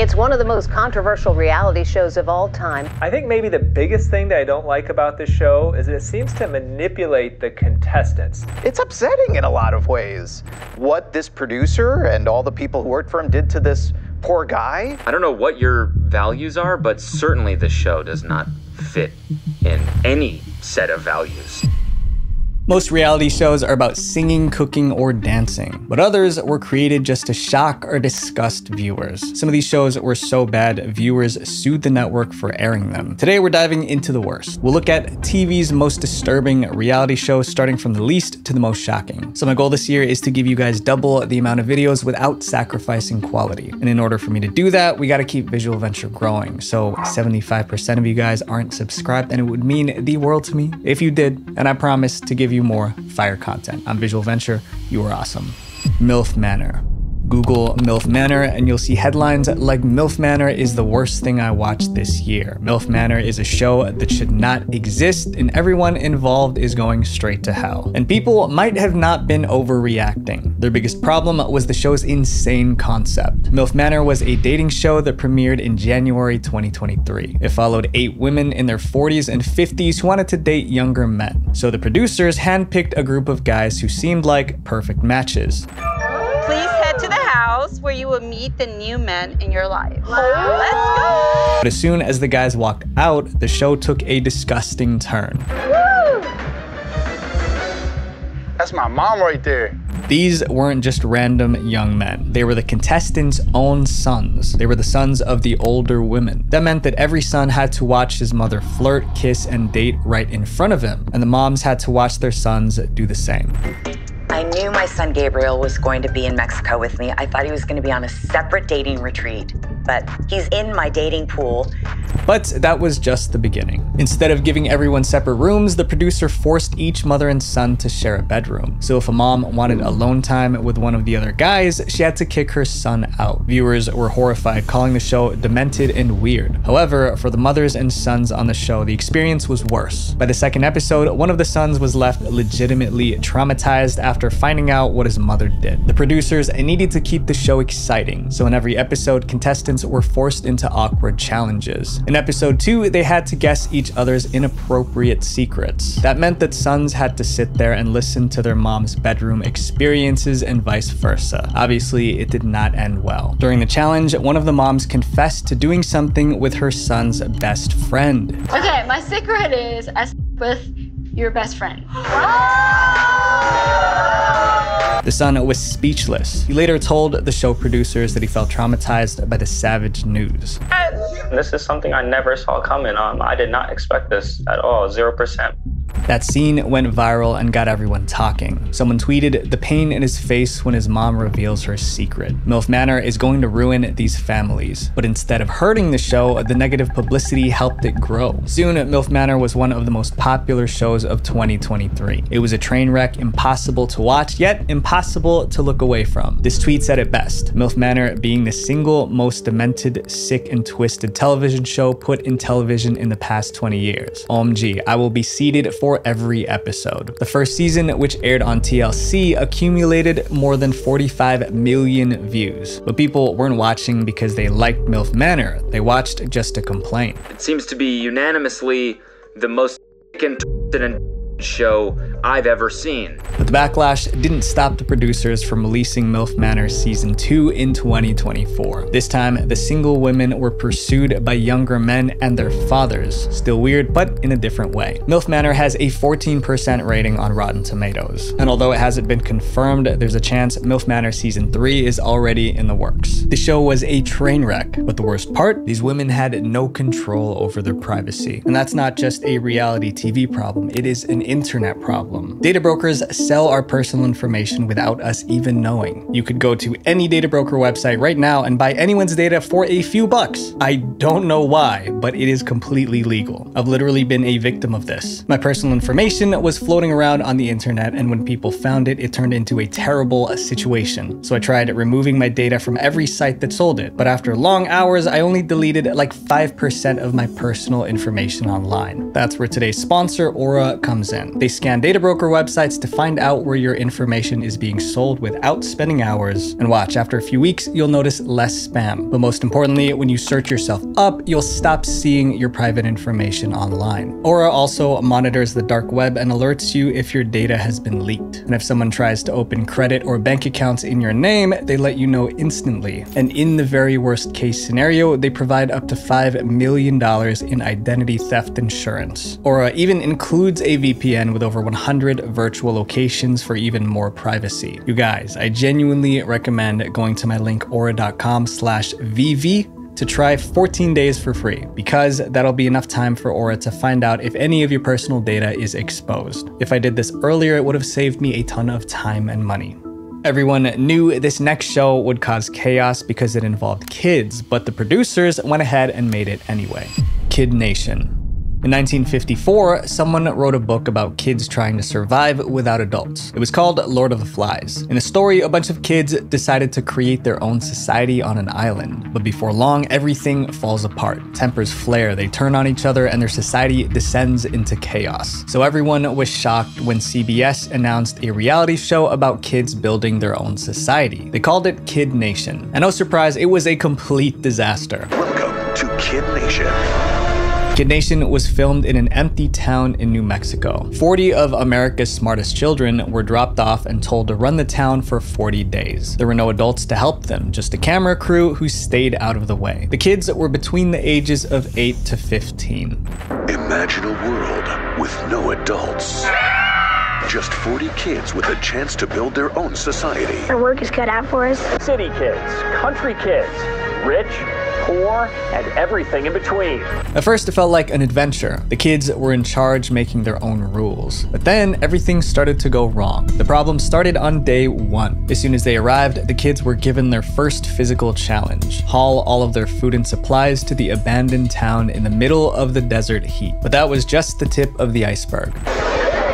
It's one of the most controversial reality shows of all time. I think maybe the biggest thing that I don't like about this show is that it seems to manipulate the contestants. It's upsetting in a lot of ways. What this producer and all the people who worked for him did to this poor guy. I don't know what your values are, but certainly this show does not fit in any set of values. Most reality shows are about singing, cooking, or dancing, but others were created just to shock or disgust viewers. Some of these shows were so bad, viewers sued the network for airing them. Today, we're diving into the worst. We'll look at TV's most disturbing reality shows, starting from the least to the most shocking. So my goal this year is to give you guys double the amount of videos without sacrificing quality. And in order for me to do that, we gotta keep Visual Venture growing. So 75% of you guys aren't subscribed, and it would mean the world to me if you did. And I promise to give you more fire content. I'm Visual Venture, you are awesome. MILF Manor. Google MILF Manor and you'll see headlines like MILF Manor is the worst thing I watched this year. MILF Manor is a show that should not exist and everyone involved is going straight to hell. And people might have not been overreacting. Their biggest problem was the show's insane concept. MILF Manor was a dating show that premiered in January 2023. It followed 8 women in their 40s and 50s who wanted to date younger men. So the producers handpicked a group of guys who seemed like perfect matches. Please head to the house where you will meet the new men in your life. Let's go! But as soon as the guys walked out, the show took a disgusting turn. Woo! That's my mom right there. These weren't just random young men. They were the contestants' own sons. They were the sons of the older women. That meant that every son had to watch his mother flirt, kiss, and date right in front of him. And the moms had to watch their sons do the same. I knew my son Gabriel was going to be in Mexico with me. I thought he was going to be on a separate dating retreat, but he's in my dating pool. But that was just the beginning. Instead of giving everyone separate rooms, the producer forced each mother and son to share a bedroom. So if a mom wanted alone time with one of the other guys, she had to kick her son out. Viewers were horrified, calling the show demented and weird. However, for the mothers and sons on the show, the experience was worse. By the second episode, one of the sons was left legitimately traumatized after finding out what his mother did. The producers needed to keep the show exciting, so in every episode, contestants were forced into awkward challenges. In episode 2, they had to guess each other's inappropriate secrets. That meant that sons had to sit there and listen to their mom's bedroom experiences and vice versa. Obviously, it did not end well. During the challenge, one of the moms confessed to doing something with her son's best friend. Okay, my secret is I with your best friend. The son was speechless. He later told the show producers that he felt traumatized by the savage news. This is something I never saw coming. I did not expect this at all, 0%. That scene went viral and got everyone talking. Someone tweeted the pain in his face when his mom reveals her secret. MILF Manor is going to ruin these families. But instead of hurting the show, the negative publicity helped it grow. Soon, MILF Manor was one of the most popular shows of 2023. It was a train wreck, impossible to watch, yet impossible to look away from. This tweet said it best: MILF Manor being the single most demented, sick, and twisted television show put in television in the past 20 years. OMG, I will be seated for every episode. The first season, which aired on TLC, accumulated more than 45 million views. But people weren't watching because they liked MILF Manor. They watched just to complain. It seems to be unanimously the most and show I've ever seen. But the backlash didn't stop the producers from releasing MILF Manor Season 2 in 2024. This time, the single women were pursued by younger men and their fathers. Still weird, but in a different way. MILF Manor has a 14% rating on Rotten Tomatoes. And although it hasn't been confirmed, there's a chance MILF Manor Season 3 is already in the works. The show was a train wreck, but the worst part, these women had no control over their privacy. And that's not just a reality TV problem, it is an internet problem. Data brokers sell our personal information without us even knowing. You could go to any data broker website right now and buy anyone's data for a few bucks. I don't know why, but it is completely legal. I've literally been a victim of this. My personal information was floating around on the internet, and when people found it, it turned into a terrible situation. So I tried removing my data from every site that sold it, but after long hours, I only deleted like 5% of my personal information online. That's where today's sponsor, Aura, comes in. They scan data broker websites to find out where your information is being sold without spending hours. And watch, after a few weeks, you'll notice less spam. But most importantly, when you search yourself up, you'll stop seeing your private information online. Aura also monitors the dark web and alerts you if your data has been leaked. And if someone tries to open credit or bank accounts in your name, they let you know instantly. And in the very worst case scenario, they provide up to $5 million in identity theft insurance. Aura even includes a VPN with over 100 virtual locations for even more privacy. You guys, I genuinely recommend going to my link aura.com/VV to try 14 days for free, because that'll be enough time for Aura to find out if any of your personal data is exposed. If I did this earlier, it would have saved me a ton of time and money. Everyone knew this next show would cause chaos because it involved kids, but the producers went ahead and made it anyway. Kid Nation. In 1954, someone wrote a book about kids trying to survive without adults. It was called Lord of the Flies. In the story, a bunch of kids decided to create their own society on an island. But before long, everything falls apart. Tempers flare, they turn on each other, and their society descends into chaos. So everyone was shocked when CBS announced a reality show about kids building their own society. They called it Kid Nation. And no surprise, it was a complete disaster. Welcome to Kid Nation. Kid Nation was filmed in an empty town in New Mexico. 40 of America's smartest children were dropped off and told to run the town for 40 days. There were no adults to help them, just a camera crew who stayed out of the way. The kids were between the ages of 8 to 15. Imagine a world with no adults. Just 40 kids with a chance to build their own society. Our work is cut out for us. City kids, country kids, rich, poor, and everything in between. At first, it felt like an adventure. The kids were in charge, making their own rules. But then, everything started to go wrong. The problem started on day 1. As soon as they arrived, the kids were given their first physical challenge: haul all of their food and supplies to the abandoned town in the middle of the desert heat. But that was just the tip of the iceberg.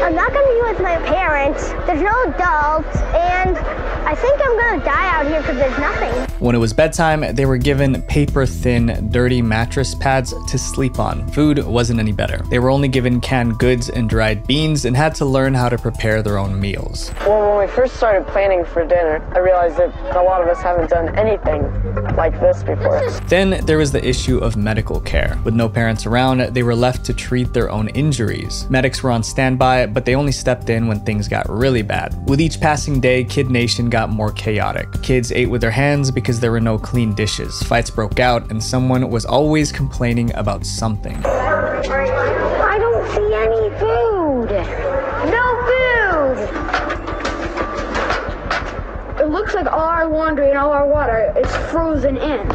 I'm not gonna be with my parents, there's no adults, and I think I'm gonna die out here because there's nothing. When it was bedtime, they were given paper-thin, dirty mattress pads to sleep on. Food wasn't any better. They were only given canned goods and dried beans and had to learn how to prepare their own meals. Well, when we first started planning for dinner, I realized that a lot of us haven't done anything like this before. Then there was the issue of medical care. With no parents around, they were left to treat their own injuries. Medics were on standby, but they only stepped in when things got really bad. With each passing day, Kid Nation got more chaotic. Kids ate with their hands because there were no clean dishes. Fights broke out, and someone was always complaining about something. I don't see any food. No food. It looks like all our laundry and all our water is frozen in.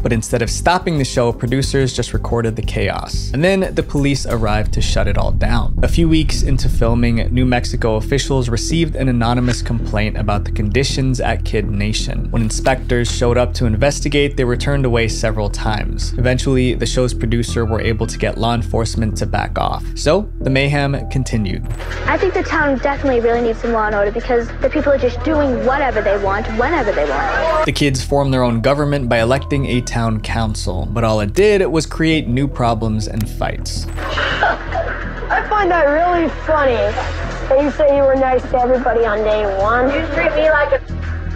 But instead of stopping the show, producers just recorded the chaos. And then the police arrived to shut it all down. A few weeks into filming, New Mexico officials received an anonymous complaint about the conditions at Kid Nation. When inspectors showed up to investigate, they were turned away several times. Eventually, the show's producer were able to get law enforcement to back off. So, the mayhem continued. I think the town definitely really needs some law and order because the people are just doing whatever they want, whenever they want. The kids formed their own government by electing a town council, but all it did was create new problems and fights. I find that really funny that you say you were nice to everybody on day 1. You treat me like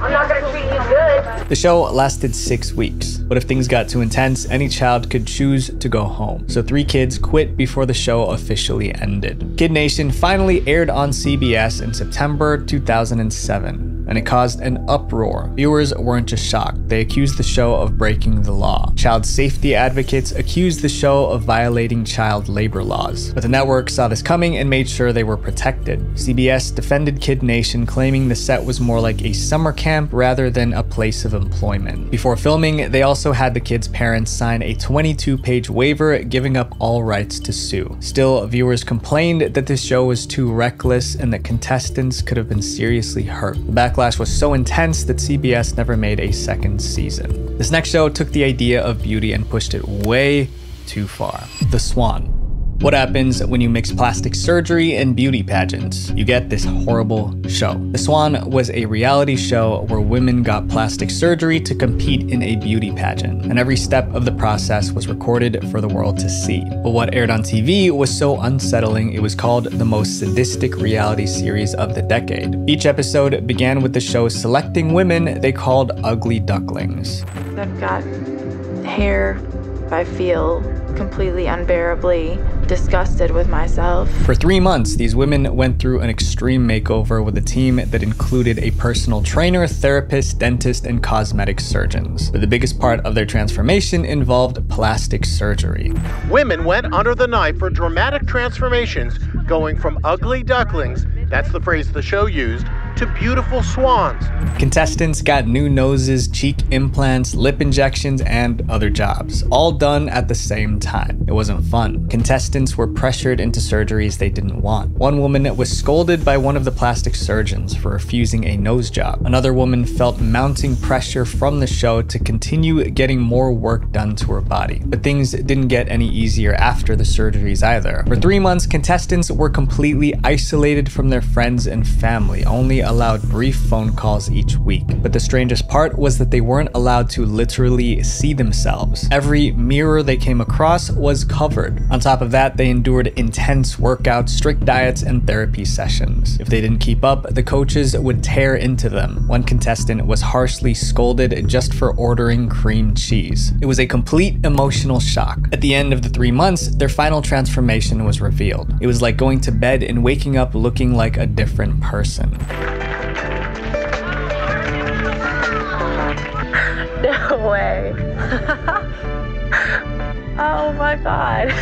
I'm not gonna treat you good. The show lasted 6 weeks, but if things got too intense, any child could choose to go home. So 3 kids quit before the show officially ended. Kid Nation finally aired on CBS in September 2007, and it caused an uproar. Viewers weren't just shocked, they accused the show of breaking the law. Child safety advocates accused the show of violating child labor laws. But the network saw this coming and made sure they were protected. CBS defended Kid Nation, claiming the set was more like a summer camp rather than a place of employment. Before filming, they also had the kids' parents sign a 22-page waiver giving up all rights to sue. Still, viewers complained that this show was too reckless and that contestants could have been seriously hurt. The backlash was so intense that CBS never made a second season. This next show took the idea of beauty and pushed it way too far. The Swan. What happens when you mix plastic surgery and beauty pageants? You get this horrible show. The Swan was a reality show where women got plastic surgery to compete in a beauty pageant, and every step of the process was recorded for the world to see. But what aired on TV was so unsettling, it was called the most sadistic reality series of the decade. Each episode began with the show selecting women they called ugly ducklings. I've got hair. I feel completely unbearably disgusted with myself. For 3 months, these women went through an extreme makeover with a team that included a personal trainer, therapist, dentist, and cosmetic surgeons. But the biggest part of their transformation involved plastic surgery. Women went under the knife for dramatic transformations, going from ugly ducklings, that's the phrase the show used, to beautiful swans. Contestants got new noses, cheek implants, lip injections, and other jobs, all done at the same time. It wasn't fun. Contestants were pressured into surgeries they didn't want. One woman was scolded by one of the plastic surgeons for refusing a nose job. Another woman felt mounting pressure from the show to continue getting more work done to her body. But things didn't get any easier after the surgeries either. For 3 months, contestants were completely isolated from their friends and family, only allowed brief phone calls each week. But the strangest part was that they weren't allowed to literally see themselves. Every mirror they came across was covered. On top of that, they endured intense workouts, strict diets, and therapy sessions. If they didn't keep up, the coaches would tear into them. One contestant was harshly scolded just for ordering cream cheese. It was a complete emotional shock. At the end of the 3 months, their final transformation was revealed. It was like going to bed and waking up looking like a different person. No way. Oh my God.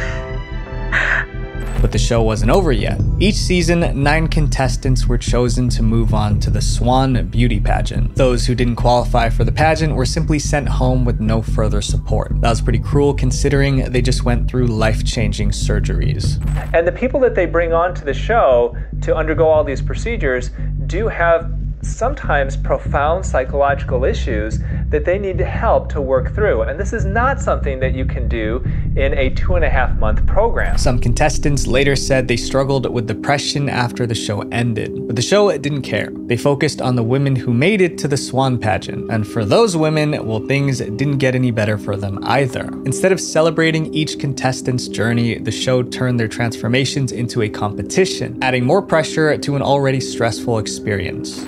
But the show wasn't over yet. Each season, 9 contestants were chosen to move on to the Swan beauty pageant. Those who didn't qualify for the pageant were simply sent home with no further support. That was pretty cruel considering they just went through life-changing surgeries. And the people that they bring on to the show to undergo all these procedures do have sometimes profound psychological issues that they need help to work through. And this is not something that you can do in a 2.5-month program. Some contestants later said they struggled with depression after the show ended, but the show didn't care. They focused on the women who made it to the Swan pageant. And for those women, well, things didn't get any better for them either. Instead of celebrating each contestant's journey, the show turned their transformations into a competition, adding more pressure to an already stressful experience.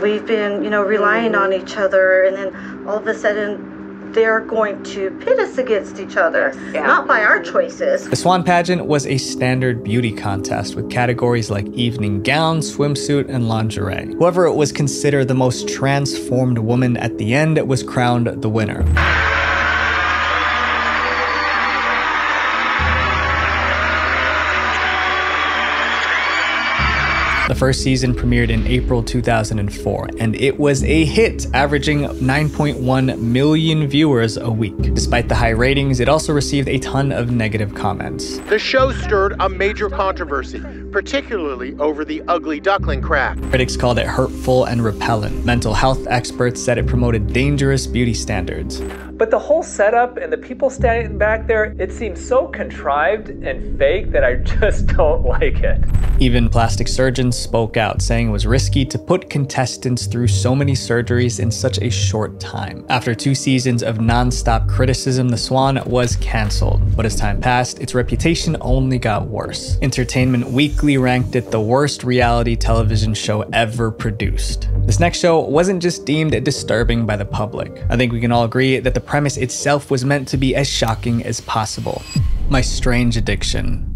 We've been, relying on each other, and then all of a sudden they're going to pit us against each other, not by our choices. The Swan pageant was a standard beauty contest with categories like evening gown, swimsuit, and lingerie. Whoever was considered the most transformed woman at the end was crowned the winner. The first season premiered in April 2004, and it was a hit, averaging 9.1 million viewers a week. Despite the high ratings, it also received a ton of negative comments. The show stirred a major controversy, particularly over the ugly duckling crack. Critics called it hurtful and repellent. Mental health experts said it promoted dangerous beauty standards. But the whole setup and the people standing back there, it seems so contrived and fake that I just don't like it. Even plastic surgeons spoke out, saying it was risky to put contestants through so many surgeries in such a short time. After 2 seasons of non-stop criticism, The Swan was canceled. But as time passed, its reputation only got worse. Entertainment Weekly ranked it the worst reality television show ever produced. This next show wasn't just deemed disturbing by the public. I think we can all agree that the premise itself was meant to be as shocking as possible. My Strange Addiction.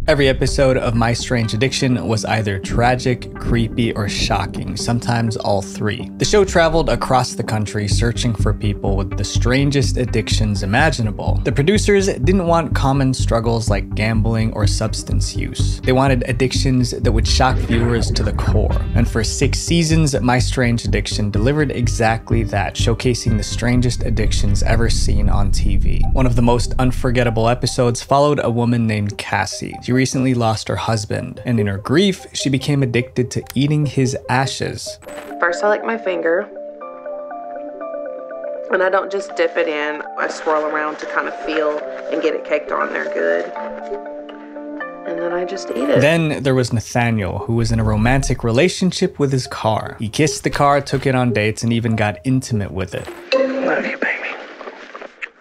Every episode of My Strange Addiction was either tragic, creepy, or shocking, sometimes all 3. The show traveled across the country searching for people with the strangest addictions imaginable. The producers didn't want common struggles like gambling or substance use. They wanted addictions that would shock viewers to the core. And for 6 seasons, My Strange Addiction delivered exactly that, showcasing the strangest addictions ever seen on TV. One of the most unforgettable episodes followed a woman named Cassie. She recently lost her husband, and in her grief, she became addicted to eating his ashes. First, I lick my finger, and I don't just dip it in. I swirl around to kind of feel and get it caked on there good. and then I just ate it. Then there was Nathaniel, who was in a romantic relationship with his car. He kissed the car, took it on dates, and even got intimate with it. Love you, baby.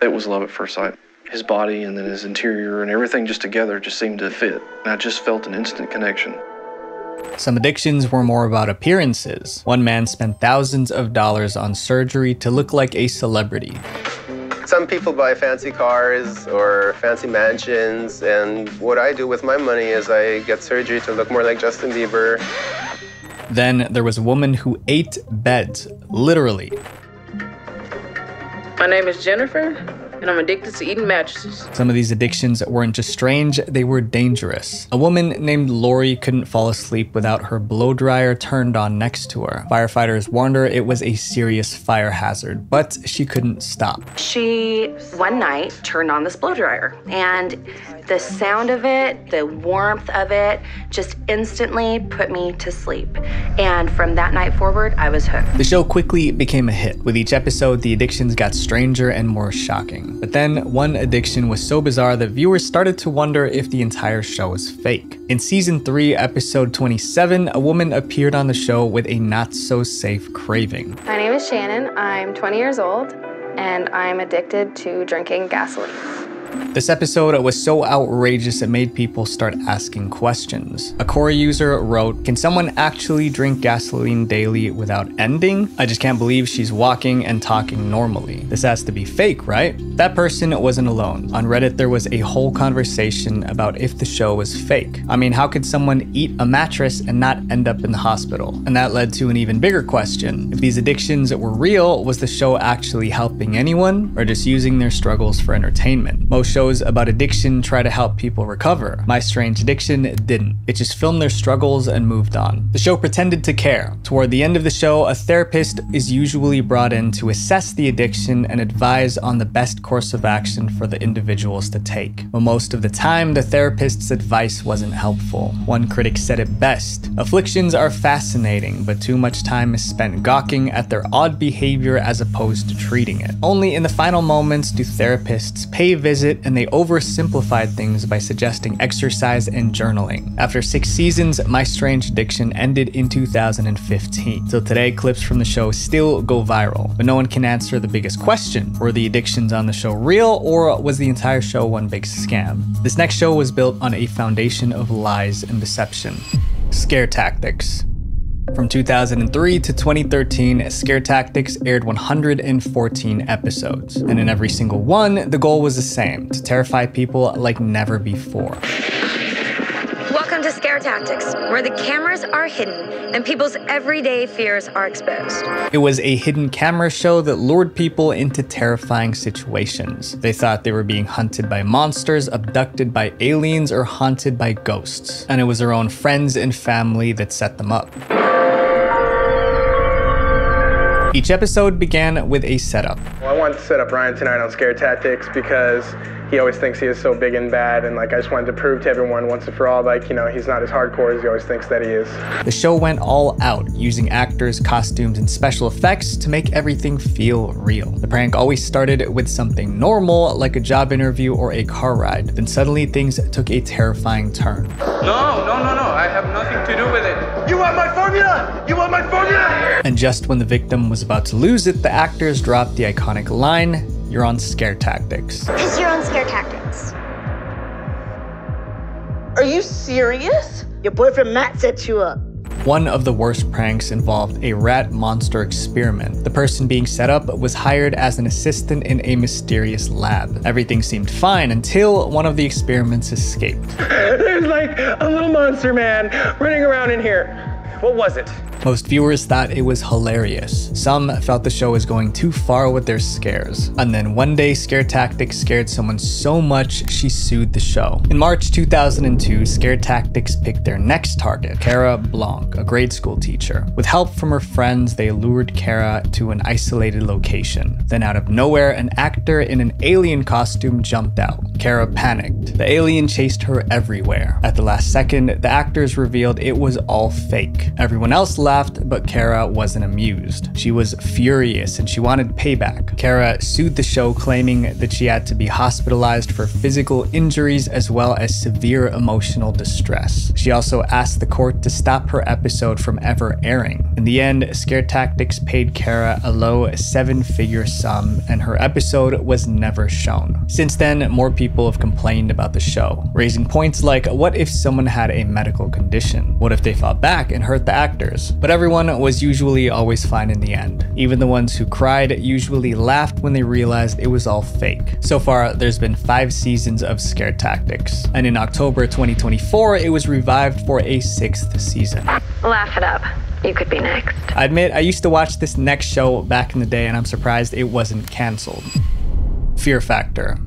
It was love at first sight. His body and then his interior and everything just together just seemed to fit. And I just felt an instant connection. Some addictions were more about appearances. One man spent thousands of dollars on surgery to look like a celebrity. Some people buy fancy cars or fancy mansions, and what I do with my money is I get surgery to look more like Justin Bieber. Then there was a woman who ate beds, literally. My name is Jennifer, and I'm addicted to eating mattresses. Some of these addictions weren't just strange, they were dangerous. A woman named Lori couldn't fall asleep without her blow dryer turned on next to her. Firefighters warned her it was a serious fire hazard, but she couldn't stop. She, one night, turned on this blow dryer, and the sound of it, the warmth of it, just instantly put me to sleep. And from that night forward, I was hooked. The show quickly became a hit. With each episode, the addictions got stranger and more shocking. But then one addiction was so bizarre that viewers started to wonder if the entire show was fake. In season 3, episode 27, a woman appeared on the show with a not-so-safe craving. My name is Shannon. I'm 20 years old, and I'm addicted to drinking gasoline. This episode was so outrageous it made people start asking questions. A Quora user wrote, "Can someone actually drink gasoline daily without ending? I just can't believe she's walking and talking normally. This has to be fake, right?" That person wasn't alone. On Reddit, there was a whole conversation about if the show was fake. I mean, how could someone eat a mattress and not end up in the hospital? And that led to an even bigger question. If these addictions were real, was the show actually helping anyone or just using their struggles for entertainment? Most shows about addiction try to help people recover. My Strange Addiction didn't. It just filmed their struggles and moved on. The show pretended to care. Toward the end of the show, a therapist is usually brought in to assess the addiction and advise on the best course of action for the individuals to take. But most of the time, the therapist's advice wasn't helpful. One critic said it best: "Afflictions are fascinating, but too much time is spent gawking at their odd behavior as opposed to treating it. Only in the final moments do therapists pay a visit, and they oversimplified things by suggesting exercise and journaling." After 6 seasons, My Strange Addiction ended in 2015. Till today, clips from the show still go viral, but no one can answer the biggest question. Were the addictions on the show real, or was the entire show one big scam? This next show was built on a foundation of lies and deception. Scare Tactics. From 2003 to 2013, Scare Tactics aired 114 episodes. And in every single one, the goal was the same: to terrify people like never before. Welcome to Scare Tactics, where the cameras are hidden and people's everyday fears are exposed. It was a hidden camera show that lured people into terrifying situations. They thought they were being hunted by monsters, abducted by aliens, or haunted by ghosts. And it was their own friends and family that set them up. Each episode began with a setup. Well, I wanted to set up Ryan tonight on Scare Tactics because he always thinks he is so big and bad, and I just wanted to prove to everyone once and for all, he's not as hardcore as he always thinks that he is. The show went all out, using actors, costumes, and special effects to make everything feel real. The prank always started with something normal, like a job interview or a car ride. Then suddenly things took a terrifying turn. No, I have nothing to do with it. You want my formula? You want my formula? And just when the victim was about to lose it, the actors dropped the iconic line, "You're on Scare Tactics." Because you're on Scare Tactics. Are you serious? Your boyfriend Matt set you up. One of the worst pranks involved a rat monster experiment. The person being set up was hired as an assistant in a mysterious lab. Everything seemed fine until one of the experiments escaped. There's like a little monster man running around in here. What was it? Most viewers thought it was hilarious. Some felt the show was going too far with their scares. And then one day, Scare Tactics scared someone so much she sued the show. In March 2002, Scare Tactics picked their next target, Cara Blanc, a grade school teacher. With help from her friends, they lured Cara to an isolated location. Then out of nowhere, an actor in an alien costume jumped out. Cara panicked. The alien chased her everywhere. At the last second, the actors revealed it was all fake. Everyone else laughed laughed, but Kara wasn't amused. She was furious and she wanted payback. Kara sued the show, claiming that she had to be hospitalized for physical injuries as well as severe emotional distress. She also asked the court to stop her episode from ever airing. In the end, Scare Tactics paid Kara a low 7-figure sum and her episode was never shown. Since then, more people have complained about the show, raising points like, what if someone had a medical condition? What if they fought back and hurt the actors? But everyone was usually always fine in the end. Even the ones who cried usually laughed when they realized it was all fake. So far, there's been 5 seasons of Scare Tactics, and in October 2024, it was revived for a 6th season. Laugh it up. You could be next. I admit, I used to watch this next show back in the day, and I'm surprised it wasn't canceled. Fear Factor.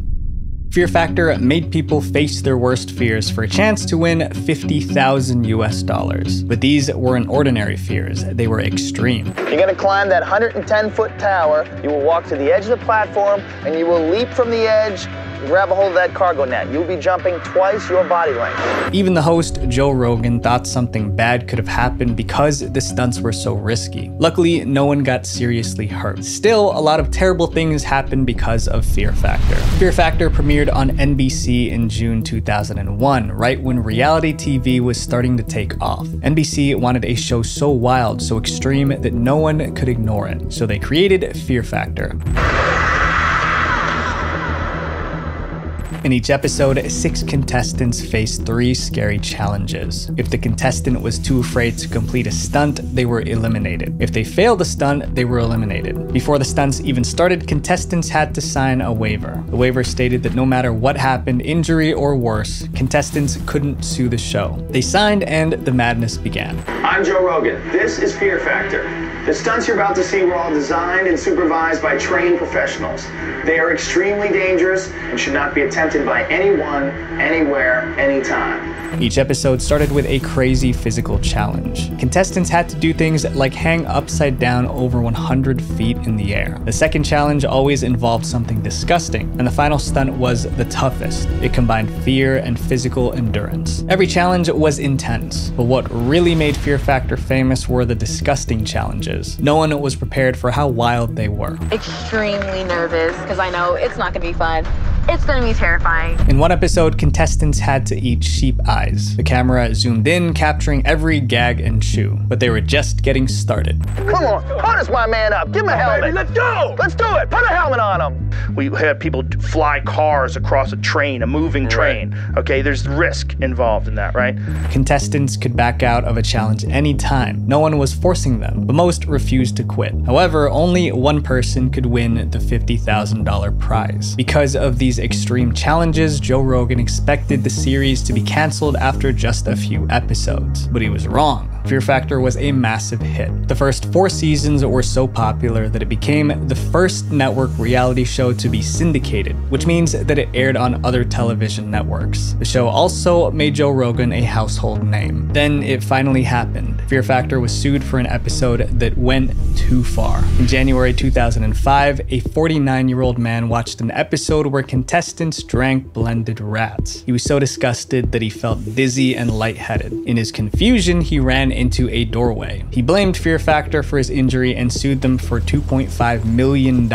Fear Factor made people face their worst fears for a chance to win $50,000 US. But these weren't ordinary fears, they were extreme. You're gonna climb that 110-foot tower, you will walk to the edge of the platform, and you will leap from the edge, grab a hold of that cargo net. You'll be jumping twice your body length. Even the host, Joe Rogan, thought something bad could have happened because the stunts were so risky. Luckily, no one got seriously hurt. Still, a lot of terrible things happened because of Fear Factor. Fear Factor premiered on NBC in June 2001, right when reality TV was starting to take off. NBC wanted a show so wild, so extreme that no one could ignore it. So they created Fear Factor. In each episode, 6 contestants faced 3 scary challenges. If the contestant was too afraid to complete a stunt, they were eliminated. If they failed a stunt, they were eliminated. Before the stunts even started, contestants had to sign a waiver. The waiver stated that no matter what happened, injury or worse, contestants couldn't sue the show. They signed and the madness began. I'm Joe Rogan. This is Fear Factor. The stunts you're about to see were all designed and supervised by trained professionals. They are extremely dangerous and should not be attempted by anyone, anywhere, anytime. Each episode started with a crazy physical challenge. Contestants had to do things like hang upside down over 100 feet in the air. The second challenge always involved something disgusting, and the final stunt was the toughest. It combined fear and physical endurance. Every challenge was intense, but what really made Fear Factor famous were the disgusting challenges. No one was prepared for how wild they were. Extremely nervous because I know it's not gonna be fun. It's gonna be terrifying. In one episode, contestants had to eat sheep eyes. The camera zoomed in, capturing every gag and chew, but they were just getting started. Come on, harness my man up. Give him a helmet. Baby, let's go. Let's do it. Put a helmet on him. We had people fly cars across a train, a moving train. Okay, there's risk involved in that, right? Contestants could back out of a challenge anytime. No one was forcing them, but most refused to quit. However, only one person could win the $50,000 prize. Because of these extreme challenges, Joe Rogan expected the series to be canceled after just a few episodes, but he was wrong. Fear Factor was a massive hit. The first 4 seasons were so popular that it became the first network reality show to be syndicated, which means that it aired on other television networks. The show also made Joe Rogan a household name. Then it finally happened. Fear Factor was sued for an episode that went too far. In January 2005, a 49-year-old man watched an episode where contestants drank blended rats. He was so disgusted that he felt dizzy and lightheaded. In his confusion, he ran into a doorway. He blamed Fear Factor for his injury and sued them for $2.5 million.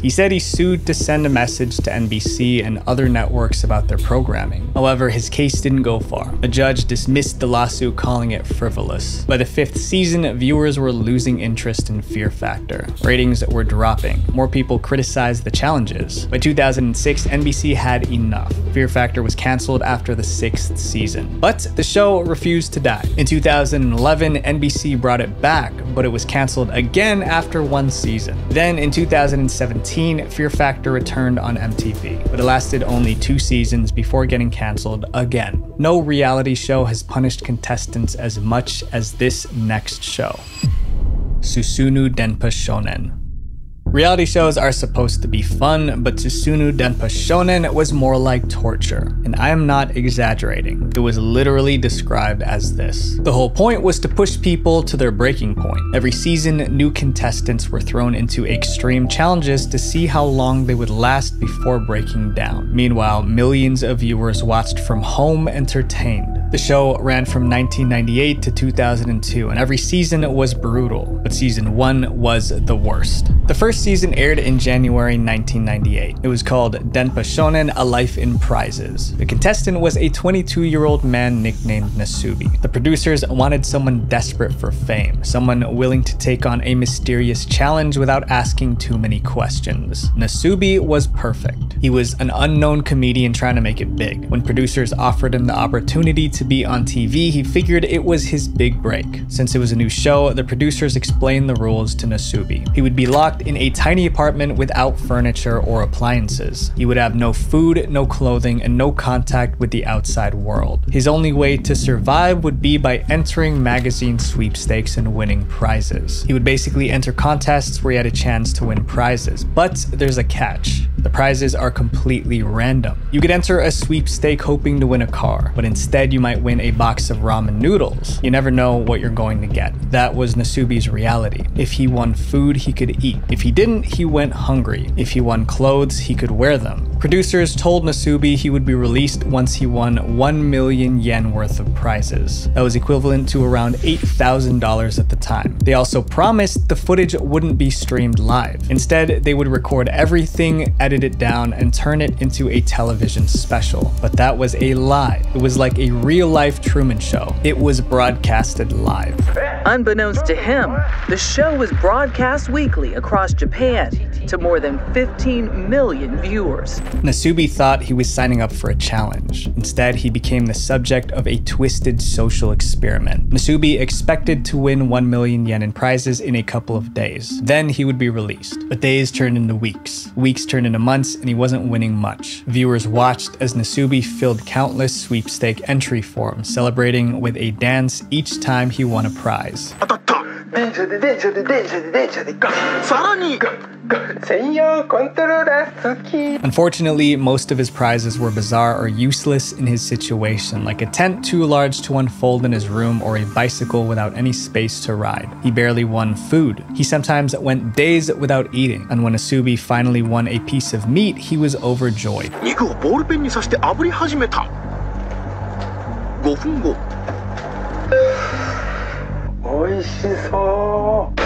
He said he sued to send a message to NBC and other networks about their programming. However, his case didn't go far. A judge dismissed the lawsuit, calling it frivolous. By the 5th season, viewers were losing interest in Fear Factor. Ratings were dropping. More people criticized the challenges. By 2006, NBC had enough. Fear Factor was canceled after the 6th season. But the show refused to die. In 2011, NBC brought it back, but it was canceled again after 1 season. Then in 2017, Fear Factor returned on MTV, but it lasted only 2 seasons before getting canceled again. No reality show has punished contestants as much as this next show. Susunoo Denpa Shonen. Reality shows are supposed to be fun, but Susunoo Denpa Shonen was more like torture. And I am not exaggerating. It was literally described as this. The whole point was to push people to their breaking point. Every season, new contestants were thrown into extreme challenges to see how long they would last before breaking down. Meanwhile, millions of viewers watched from home entertained. The show ran from 1998 to 2002, and every season was brutal, but season 1 was the worst. The first season aired in January 1998. It was called Denpa Shonen: A Life in Prizes. The contestant was a 22-year-old man nicknamed Nasubi. The producers wanted someone desperate for fame, someone willing to take on a mysterious challenge without asking too many questions. Nasubi was perfect. He was an unknown comedian trying to make it big. When producers offered him the opportunity to be on TV, he figured it was his big break. Since it was a new show, the producers explained the rules to Nasubi. He would be locked in a tiny apartment without furniture or appliances. He would have no food, no clothing, and no contact with the outside world. His only way to survive would be by entering magazine sweepstakes and winning prizes. He would basically enter contests where he had a chance to win prizes, but there's a catch. The prizes are completely random. You could enter a sweepstake hoping to win a car, but instead you might win a box of ramen noodles. You never know what you're going to get. That was Nasubi's reality. If he won food, he could eat. If he didn't, he went hungry. If he won clothes, he could wear them. Producers told Nasubi he would be released once he won 1 million yen worth of prizes. That was equivalent to around $8,000 at the time. They also promised the footage wouldn't be streamed live. Instead, they would record everything, edit it down, and turn it into a television special. But that was a lie. It was like a real-life Truman Show. It was broadcasted live. Unbeknownst to him, the show was broadcast weekly across Japan to more than 15 million viewers. Nasubi thought he was signing up for a challenge. Instead, he became the subject of a twisted social experiment. Nasubi expected to win 1 million yen in prizes in a couple of days. Then he would be released. But days turned into weeks. Weeks turned into months, and he wasn't winning much. Viewers watched as Nasubi filled countless sweepstake entry forms, celebrating with a dance each time he won a prize. Unfortunately, most of his prizes were bizarre or useless in his situation, like a tent too large to unfold in his room or a bicycle without any space to ride. He barely won food. He sometimes went days without eating, and when Nasubi finally won a piece of meat, he was overjoyed. 美味しそう。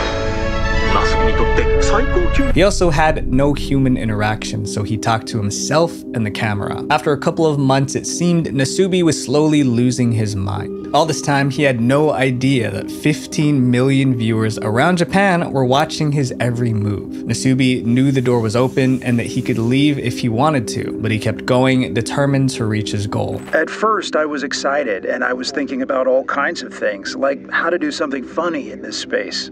He also had no human interaction, so he talked to himself and the camera. After a couple of months, it seemed Nasubi was slowly losing his mind. All this time, he had no idea that 15 million viewers around Japan were watching his every move. Nasubi knew the door was open and that he could leave if he wanted to, but he kept going, determined to reach his goal. At first, I was excited, and I was thinking about all kinds of things, like how to do something funny in this space.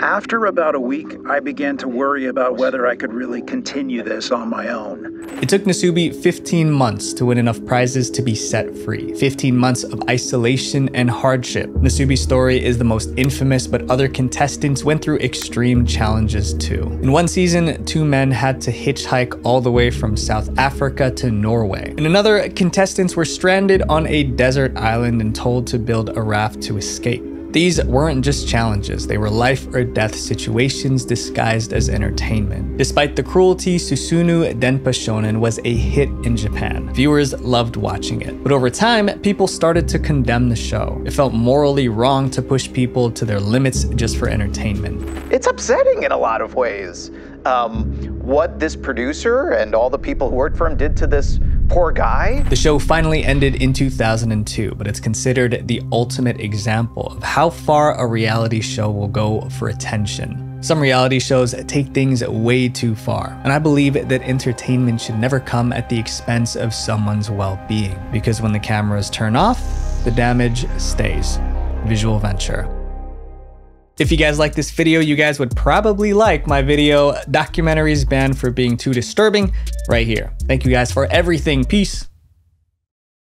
After about a week, I began to worry about whether I could really continue this on my own. It took Nasubi 15 months to win enough prizes to be set free. 15 months of isolation and hardship. Nasubi's story is the most infamous, but other contestants went through extreme challenges too. In one season, 2 men had to hitchhike all the way from South Africa to Norway. In another, contestants were stranded on a desert island and told to build a raft to escape. These weren't just challenges, they were life or death situations disguised as entertainment. Despite the cruelty, Susunu Denpa Shonen was a hit in Japan. Viewers loved watching it. But over time, people started to condemn the show. It felt morally wrong to push people to their limits just for entertainment. It's upsetting in a lot of ways. What this producer and all the people who worked for him did to this poor guy. The show finally ended in 2002, but it's considered the ultimate example of how far a reality show will go for attention. Some reality shows take things way too far, and I believe that entertainment should never come at the expense of someone's well-being, because when the cameras turn off, the damage stays. Visual Venture. If you guys like this video, you guys would probably like my video, Documentaries Banned for Being Too Disturbing, right here. Thank you guys for everything. Peace.